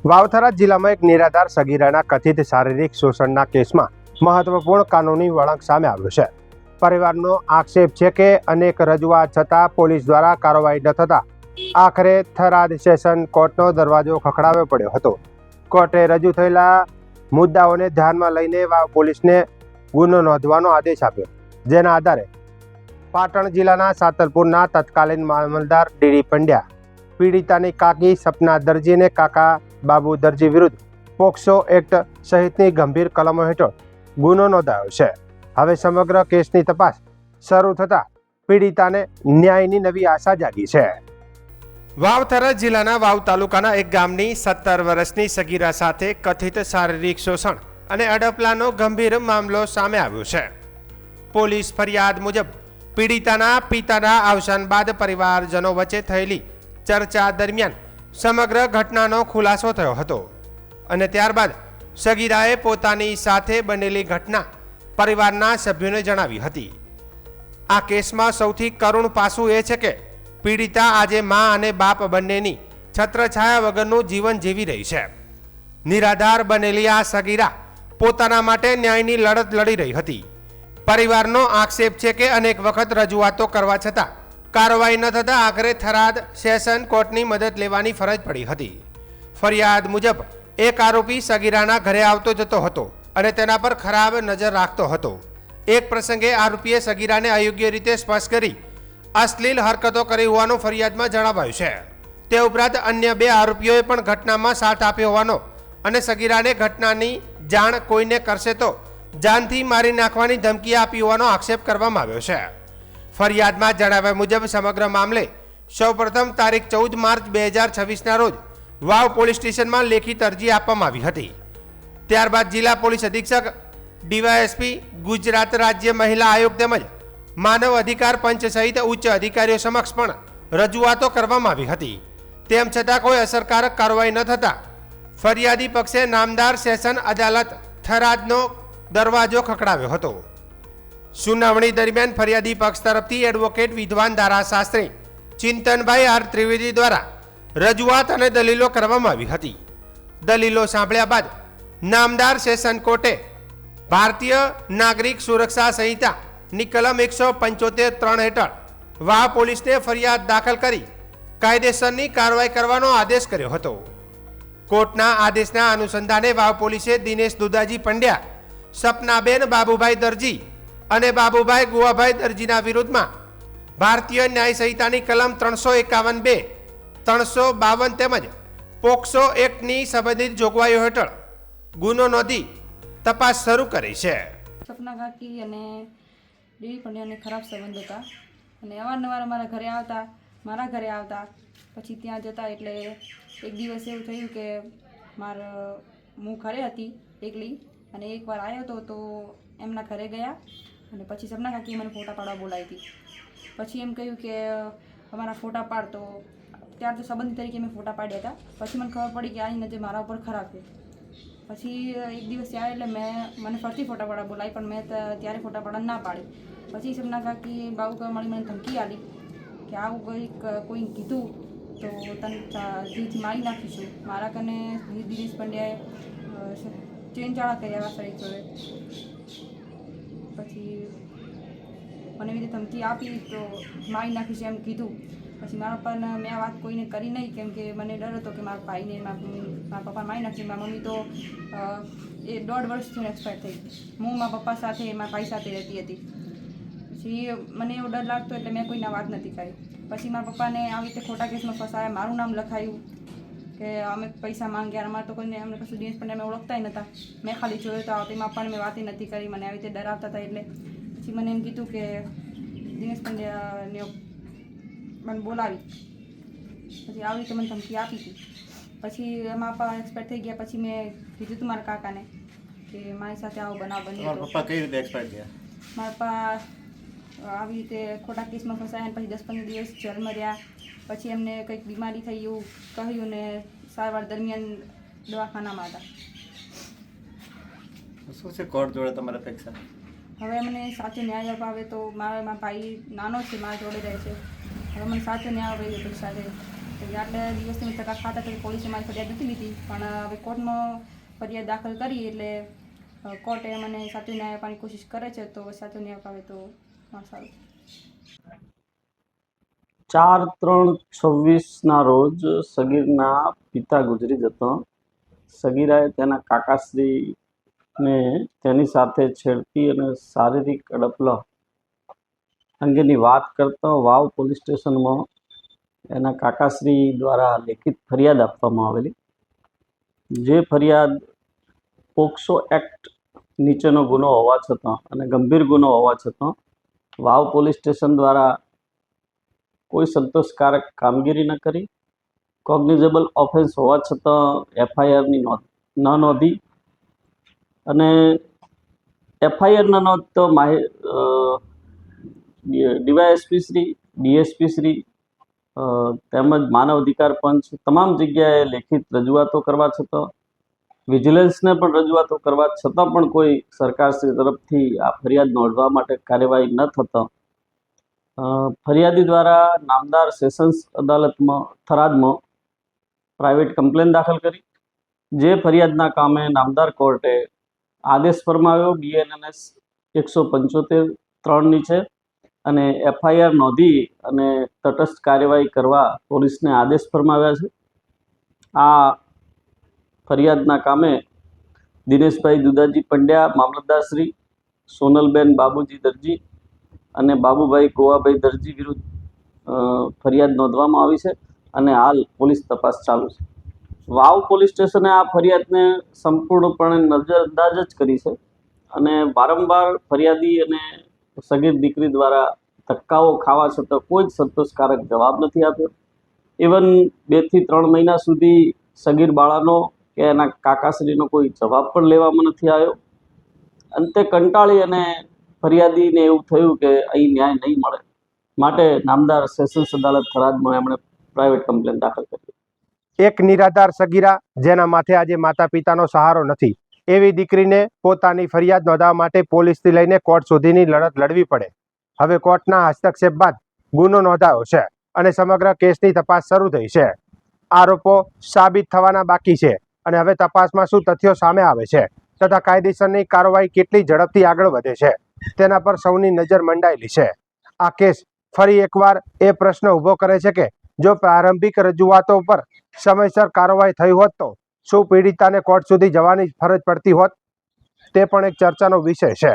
વાવથરા જિલ્લામાં એક નિરાધાર સગીરાના કથિત શારીરિક શોષણના કેસમાં મહત્વપૂર્ણ કાનૂની વળાંક સામે આવ્યો છે. પરિવારનો આક્ષેપ છે કે અનેક રજૂઆત છતાં પોલીસ દ્વારા કાર્યવાહી ન થતા આખરે થરાદ સેશન કોર્ટનો દરવાજો ખખડાવવો પડ્યો હતો. કોર્ટે રજૂ થયેલા મુદ્દાઓને ધ્યાનમાં લઈને વાવ પોલીસને ગુનો નોંધવાનો આદેશ આપ્યો, જેના આધારે પાટણ જિલ્લાના સાતલપુરના તત્કાલીન મામલતદાર ડીડી પંડ્યા પીડિતાની કાકી સપના દરજી અને કાકા બાબુ દરજી વિરુદ્ધ પોક્સો એક્ટ સહિતની ગંભીર કલમો હેઠળ ગુનો નોંધાયો છે. હવે સમગ્ર કેસની તપાસ શરૂ થતાં પીડિતાને ન્યાયની નવી આશા જાગી છે. વાવથરા જિલ્લાના વાવ તાલુકાના એક ગામની 17 વર્ષની સગીરા સાથે કથિત શારીરિક શોષણ અને અડપલાનો ગંભીર મામલો સામે આવ્યો છે. પોલીસ ફરિયાદ મુજબ પીડિતાના પિતાના અવસાન બાદ પરિવારજનો વચ્ચે થયેલી ચર્ચા દરમિયાન સમગ્ર ઘટનાનો ખુલાસો થયો હતો અને ત્યારબાદ સગીરાએ પોતાની સાથે બનેલી ઘટના પરિવારના સભ્યોને જણાવી હતી. આ કેસમાં સૌથી કરુણ પાસું એ છે કે પીડિતા આજે મા અને બાપ બંનેની છત્રછાયા વગરનું જીવન જીવી રહી છે. નિરાધાર બનેલી આ સગીરા પોતાના માટે ન્યાયની લડત લડી રહી હતી. પરિવારનો આક્ષેપ છે કે અનેક વખત રજૂઆતો કરવા છતાં કાર્યવાહી ન થતાં આખરે થરાદ સેશન કોર્ટની મદદ લેવાની ફરજ પડી હતી. ફરિયાદ મુજબ એક આરોપી સગીરાના ઘરે આવતો જતો હતો અને તેના પર ખરાબ નજર રાખતો હતો. એક પ્રસંગે આરોપીએ સગીરાને અયોગ્ય રીતે સ્પર્શ કરી અશ્લીલ હરકતો કરી હોવાનું ફરિયાદમાં જણાવાયું છે. તે ઉપરાંત અન્ય 2 આરોપીઓએ પણ ઘટનામાં સાથ આપ્યો હોવાનો અને સગીરાને ઘટનાની જાણ કોઈને કરશે તો જાનથી મારી નાખવાની ધમકી આપી હોવાનો આક્ષેપ કરવામાં આવ્યો છે. ફરિયાદમાં જણાવ્યા મુજબ સમગ્ર મામલે સૌપ્રથમ તારીખ 14 માર્ચ 2026ના રોજ વાવ પોલીસ સ્ટેશનમાં લેખિત અરજી આપવામાં આવી હતી. ત્યારબાદ જિલ્લા પોલીસ અધિક્ષક, ડીવાયએસપી, ગુજરાત રાજ્ય મહિલા આયોગ તેમજ માનવ અધિકાર પંચ સહિત ઉચ્ચ અધિકારીઓ સમક્ષ પણ રજૂઆતો કરવામાં આવી હતી. તેમ છતાં કોઈ અસરકારક કાર્યવાહી ન થતાં ફરિયાદી પક્ષે નામદાર સેશન અદાલત થરાદનો દરવાજો ખખડાવ્યો હતો. સુનાવણી દરમિયાન ફરિયાદી પક્ષ તરફથી એડવોકેટ વિદ્વાન ધારાશાસ્ત્રી ચિંતનભાઈ આર ત્રિવેદી દ્વારા રજૂઆત અને દલીલો કરવામાં આવી હતી. દલીલો સાંભળ્યા બાદ નામદાર સેશન કોર્ટે ભારતીય નાગરિક સુરક્ષા સંહિતાની કલમ 175(3) હેઠળ વાવ પોલીસને ફરિયાદ દાખલ કરી કાયદેસરની કાર્યવાહી કરવાનો આદેશ કર્યો હતો. કોર્ટના આદેશના અનુસંધાને વાવ પોલીસે દિનેશ દુદાજી પંડ્યા, સપનાબેન બાબુભાઈ દરજી અને બાબુભાઈ ગુવાભાઈ દરજીના વિરુદ્ધમાં ભારતીય ન્યાય સંહિતાની કલમ 351(2), 352 તેમજ પોક્સો એક્ટની સંબંધિત જોગવાઈઓ હેઠળ ગુનો નોંધી તપાસ શરૂ કરી છે. સપના કાકી અને ડીડી પંડ્યાને ખરાબ સંબંધ હતા અને અવારનવાર મારા ઘરે આવતા પછી ત્યાં જતા. એટલે એક દિવસ એવું થયું કે હું ઘરે હતી એકલી અને એકવાર આવ્યો હતો તો એમના ઘરે ગયા અને પછી સપના કાકીએ મને ફોટા પાડવા બોલાવી હતી. પછી એમ કહ્યું કે અમારા ફોટા પાડ, તો ત્યાર તો સંબંધ તરીકે મેં ફોટા પાડ્યા હતા. પછી મને ખબર પડી કે આની નજર મારા ઉપર ખરાબ છે. પછી એક દિવસ ત્યાં એટલે મને ફરતી ફોટા પાડવા બોલાવી, પણ મેં ત્યારે ફોટા પાડવા ના પાડી. પછી સપના કાકી બાબુ મળી મને ધમકી આપી કે આવું કોઈ કીધું તો તને જીવથી મારી નાખીશું. મારા કને દિનેશ પંડ્યાએ ચેનચાળા કર્યા શરીર જોડે. પછી મને એવી રીતે ધમકી આપી તો મારી નાખીશ એમ કીધું. પછી મારા પપ્પાને મેં આ વાત કોઈને કરી નહીં, કેમ કે મને ડર હતો કે મારા ભાઈને મારા પપ્પા મારી નાખશે. મારી મમ્મી તો એ 1.5 વર્ષથી એક્સપાયર થઈ. હું મારા પપ્પા સાથે મારા ભાઈ સાથે રહેતી હતી. પછી મને એવો ડર લાગતો એટલે મેં કોઈને વાત નથી કરી. પછી મારા પપ્પાને આવી રીતે ખોટા કેસમાં ફસાયા, મારું નામ લખાયું કે અમે પૈસા માંગ્યા. અમારે તો કોઈને અમને કશું દિનેશ પંડ્યા અમે ઓળખતા નહોતા. મેં ખાલી જોયો તો તેમાં પણ મેં વાત નથી કરી. મને આવી રીતે ડરાવતા હતા. એટલે પછી મને એમ કીધું કે દિનેશ પંડ્યાને મને બોલાવી. પછી આવી રીતે મને ધમકી આપી હતી. પછી મારા પપ્પા એક્સપાયર થઈ ગયા. પછી મેં કીધું હતું મારા કાકાને કે મારી સાથે આવો બનાવ બન્યો. પપ્પા કઈ રીતે એક્સપાયર થયા? મારા પપ્પા આવી રીતે ખોટા કેસમાં ફસાયા. પછી 10-15 દિવસ જેલમાં રહ્યા. પછી એમને કંઈક બીમારી થઈ એવું કહ્યું ને સારવાર દરમિયાન દવાખાનામાં હતા. શું છે કોર્ટ જોડે તમારી અપેક્ષા? હવે મને સાચો ન્યાય અપાવે તો મારા ભાઈ નાનો છે, મારા જોડે રહે છે. હવે મને સાચો ન્યાય અપાવે અપેક્ષા છે. કે આટલા દિવસથી ધક્કા ખાતા તો પોલીસે મારી ફરિયાદ નથી લીધી, પણ હવે કોર્ટમાં ફરિયાદ દાખલ કરી એટલે કોર્ટે મને સાચો ન્યાય આપવાની કોશિશ કરે છે, તો સાચો ન્યાય અપાવે તો સારું. 4/3/26ના રોજ સગીરના પિતા ગુજરી જતો સગીરાએ તેના કાકાશ્રીને તેની સાથે છેડતી અને શારીરિક અડપલો અંગેની વાત કરતો વાવ પોલીસ સ્ટેશનમાં એના કાકાશ્રી દ્વારા લેખિત ફરિયાદ આપવામાં આવેલી. જે ફરિયાદ પોક્સો એક્ટ નીચેનો ગુનો હોવા છતાં અને ગંભીર ગુનો હોવા છતાં વાવ પોલીસ સ્ટેશન દ્વારા કોઈ સંતોષકારક કામગીરી ન કરી, કોગ્નિઝેબલ ઓફેન્સ હોવા છતાં એફઆઈઆરની નોંધ ન નોંધી અને એફઆઈઆર ન નોંધતો ડીવાયએસપી શ્રી, ડીએસપી શ્રી તેમજ માનવ અધિકાર પંચ તમામ જગ્યાએ લેખિત રજૂઆતો કરવા છતાં, વિજિલન્સને પણ રજૂઆતો કરવા છતાં પણ કોઈ સરકારશ્રી તરફથી આ ફરિયાદ નોંધવા માટે કાર્યવાહી ન થતાં ફરિયાદી દ્વારા નામદાર સેશન્સ અદાલતમાં થરાદમાં પ્રાઇવેટ કમ્પ્લેન દાખલ કરી. જે ફરિયાદના કામે નામદાર કોર્ટે આદેશ ફરમાવ્યો BNNS 175(3) નીચે અને એફઆઈઆર નોંધી અને તટસ્થ કાર્યવાહી કરવા પોલીસને આદેશ ફરમાવ્યા છે. આ ફરિયાદના કામે દિનેશભાઈ દુદાજી પંડ્યા મામલતદારશ્રી, સોનલબેન બાબુજી દરજી અને બાબુભાઈ ગોવાભાઈ દરજી વિરુદ્ધ ફરિયાદ નોંધવામાં આવી છે અને હાલ પોલીસ તપાસ ચાલુ છે. વાવ પોલીસ સ્ટેશને આ ફરિયાદને સંપૂર્ણપણે નજરઅંદાજ જ કરી છે અને વારંવાર ફરિયાદી અને સગીર દીકરી દ્વારા ધક્કાઓ ખાવા છતાં કોઈ જ સંતોષકારક જવાબ નથી આપ્યો. ઇવન 2 થી 3 મહિના સુધી સગીર બાળાનો કે એના કાકાશ્રીનો કોઈ જવાબ પણ લેવામાં નથી આવ્યો. અંતે કંટાળી અને ફરિયાદીને એવું થયું કે અહીં ન્યાય નહીં મળે, માટે નામદાર સેશન્સ અદાલત થરાદમાં એમણે પ્રાઇવેટ કમ્પ્લેન દાખલ કરી. એક નિરાધાર સગીરા જેના માથે આજે માતા પિતાનો સહારો નથી, એવી દીકરીને પોતાની ફરિયાદ નોંધાવવા માટે પોલીસથી લઈને કોર્ટ સુધીની લડત લડવી પડે. હવે કોર્ટના હસ્તક્ષેપ બાદ ગુનો નોંધાયો છે અને સમગ્ર કેસની તપાસ શરૂ થઈ છે. આરોપો સાબિત થવાના બાકી છે અને હવે તપાસમાં શું તથ્યો સામે આવે છે તથા કાયદેસરની કાર્યવાહી કેટલી ઝડપથી આગળ વધે છે તેના પર સૌની નજર મંડાયેલી છે. આ કેસ ફરી એકવાર એ પ્રશ્ન ઊભો કરે છે કે જો પ્રારંભિક રજૂઆતો પર સમયસર કાર્યવાહી થઈ હોત તો શું પીડિતાને કોર્ટ સુધી જવાની ફરજ પડતી હોત? તે પણ એક ચર્ચાનો વિષય છે.